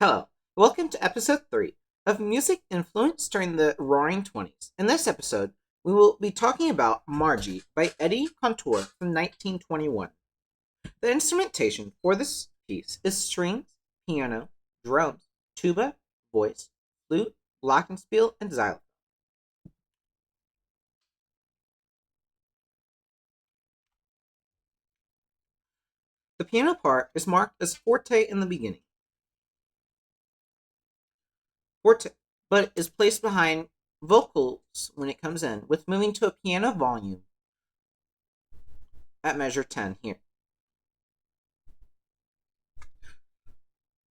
Hello, welcome to episode 3 of Music Influenced During the Roaring Twenties. In this episode, we will be talking about Margie by Eddie Contour from 1921. The instrumentation for this piece is strings, piano, drums, tuba, voice, flute, glockenspiel, and xylophone. The piano part is marked as forte in the beginning. Forte, but is placed behind vocals when it comes in, with moving to a piano volume at measure 10 here.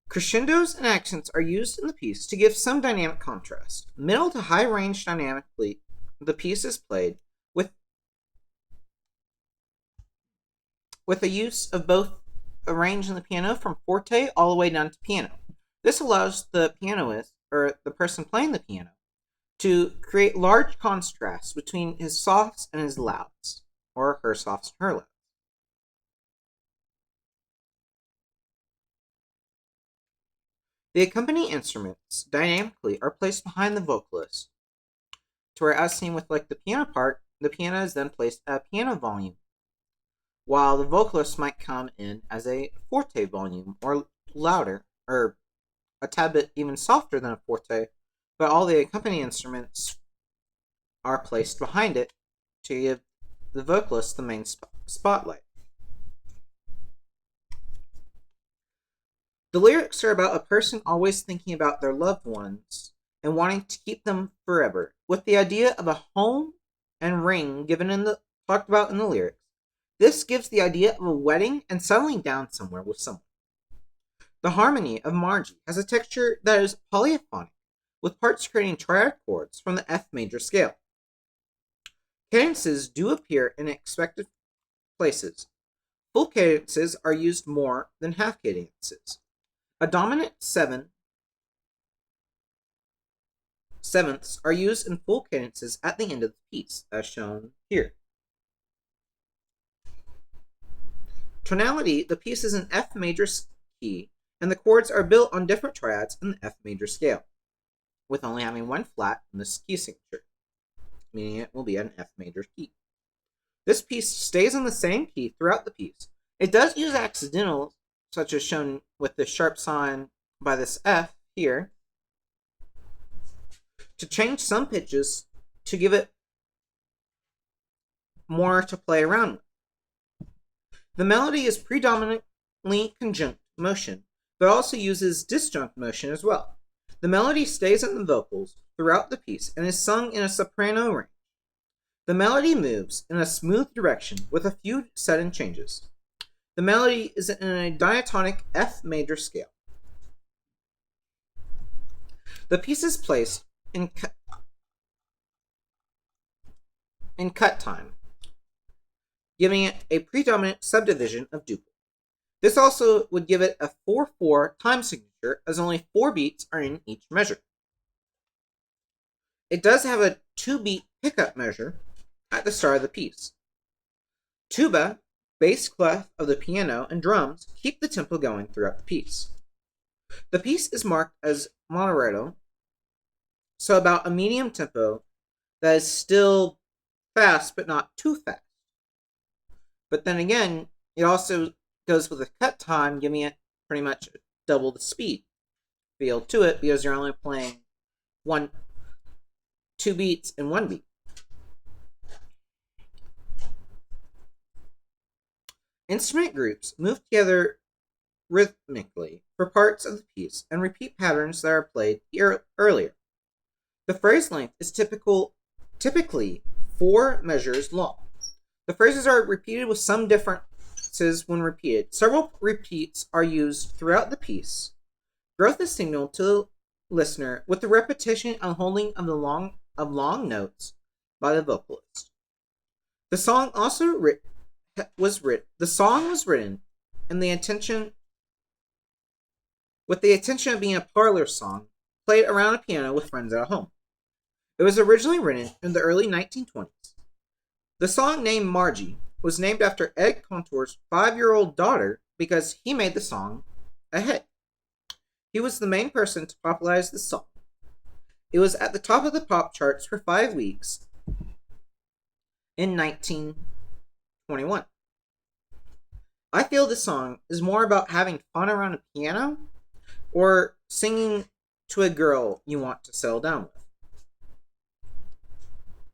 Crescendos and accents are used in the piece to give some dynamic contrast. Middle to high range dynamically, the piece is played with a use of both a range in the piano from forte all the way down to piano. This allows the pianist, or the person playing the piano, to create large contrasts between his softs and his louds, or her softs and her louds. The accompanying instruments dynamically are placed behind the vocalist, to where, as seen with the piano part, the piano is then placed at a piano volume, while the vocalist might come in as a forte volume, or louder, or a tad bit even softer than a forte, but all the accompanying instruments are placed behind it to give the vocalist the main spotlight. The lyrics are about a person always thinking about their loved ones and wanting to keep them forever, with the idea of a home and ring talked about in the lyrics. This gives the idea of a wedding and settling down somewhere with someone. The harmony of Margie has a texture that is polyphonic, with parts creating triad chords from the F major scale. Cadences do appear in expected places. Full cadences are used more than half cadences. A dominant sevenths are used in full cadences at the end of the piece, as shown here. Tonality, the piece is in F major key, and the chords are built on different triads in the F major scale, with only having one flat in this key signature, meaning it will be an F major key. This piece stays in the same key throughout the piece. It does use accidentals, such as shown with the sharp sign by this F here, to change some pitches to give it more to play around with. The melody is predominantly conjunct motion, but also uses disjunct motion as well. The melody stays in the vocals throughout the piece and is sung in a soprano range. The melody moves in a smooth direction with a few sudden changes. The melody is in a diatonic F major scale. The piece is placed in cut time, giving it a predominant subdivision of duple. This also would give it a 4/4 time signature, as only 4 beats are in each measure. It does have a 2-beat pickup measure at the start of the piece. Tuba, bass clef of the piano, and drums keep the tempo going throughout the piece. The piece is marked as moderato, so about a medium tempo that is still fast but not too fast. But then again, it also goes with a cut time, giving it pretty much double the speed feel to it, because you're only playing 2 beats in 1 beat. Instrument groups move together rhythmically for parts of the piece and repeat patterns that are played earlier. The phrase length is typically 4 measures long. The phrases are repeated with some differences when repeated. Several repeats are used throughout the piece. Growth is signaled to the listener with the repetition and holding of long notes by the vocalist. The song was written in the intention of being a parlor song played around a piano with friends at home. It was originally written in the early 1920s. The song named Margie was named after Ed Contour's 5-year-old daughter because he made the song a hit. He was the main person to popularize the song. It was at the top of the pop charts for 5 weeks in 1921. I feel this song is more about having fun around a piano or singing to a girl you want to settle down with.